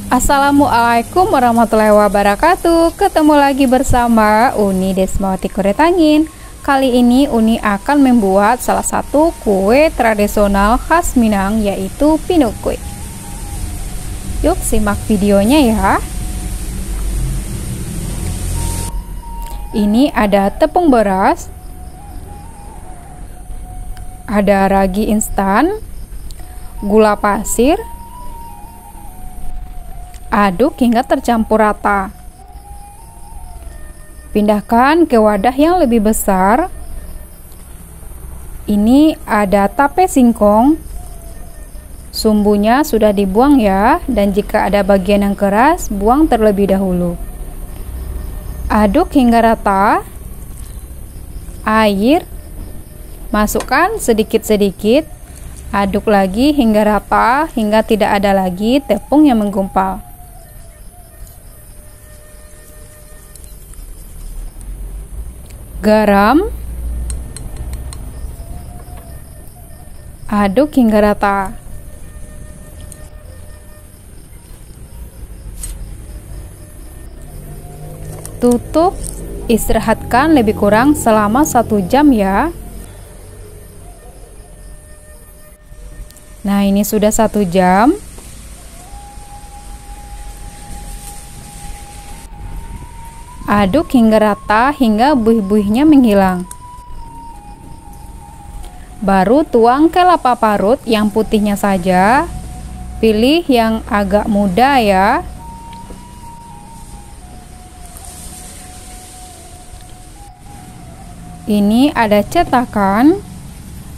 Assalamualaikum warahmatullahi wabarakatuh. Ketemu lagi bersama Uni Desmawati Kuretangin. Kali ini Uni akan membuat salah satu kue tradisional khas Minang, yaitu pinukui. Yuk simak videonya ya. Ini ada tepung beras, ada ragi instan, gula pasir. Aduk hingga tercampur rata. Pindahkan ke wadah yang lebih besar. Ini ada tape singkong. Sumbunya sudah dibuang ya, dan jika ada bagian yang keras, buang terlebih dahulu. Aduk hingga rata. Air, masukkan sedikit-sedikit. Aduk lagi hingga rata, hingga tidak ada lagi tepung yang menggumpal. Garam, aduk hingga rata. Tutup, istirahatkan lebih kurang selama 1 jam ya. Nah, ini sudah 1 jam. Aduk hingga rata hingga buih-buihnya menghilang. Baru tuang ke kelapa parut yang putihnya saja. Pilih yang agak muda ya. Ini ada cetakan.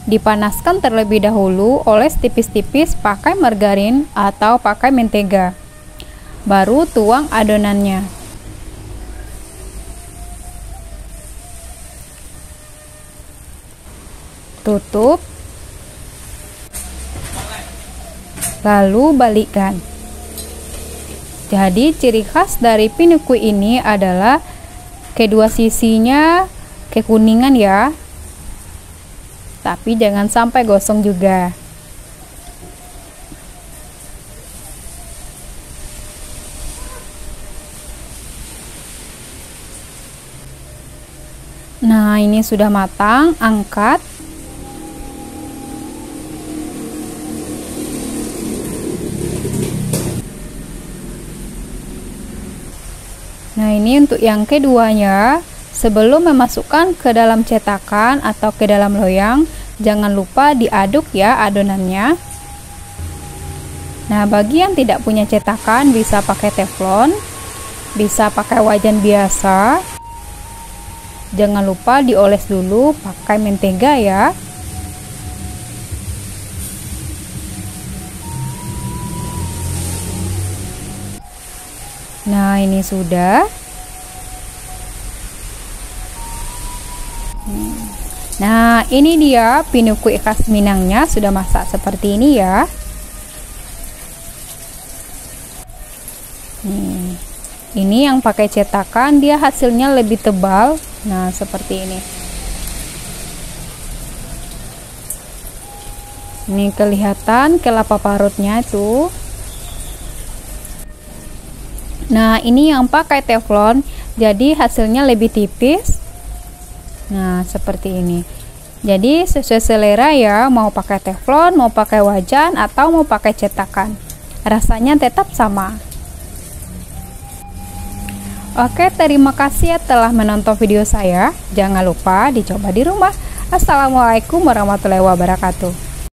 Dipanaskan terlebih dahulu, oles tipis-tipis pakai margarin atau pakai mentega. Baru tuang adonannya. Tutup, lalu balikkan. Jadi ciri khas dari pinukui ini adalah kedua sisinya kekuningan ya, tapi jangan sampai gosong juga. Nah, ini sudah matang, angkat. Nah, ini untuk yang keduanya. Sebelum memasukkan ke dalam cetakan atau ke dalam loyang, jangan lupa diaduk ya adonannya. Nah, bagi yang tidak punya cetakan bisa pakai teflon, bisa pakai wajan biasa. Jangan lupa dioles dulu pakai mentega ya. Nah, ini sudah. Nah, ini dia pinukui khas Minangnya sudah masak seperti ini ya. Ini yang pakai cetakan, dia hasilnya lebih tebal. Nah, seperti ini. Ini kelihatan kelapa parutnya tuh. Nah, ini yang pakai teflon, jadi hasilnya lebih tipis. Nah, seperti ini. Jadi sesuai selera ya, mau pakai teflon, mau pakai wajan, atau mau pakai cetakan. Rasanya tetap sama. Oke, terima kasih ya telah menonton video saya. Jangan lupa dicoba di rumah. Assalamualaikum warahmatullahi wabarakatuh.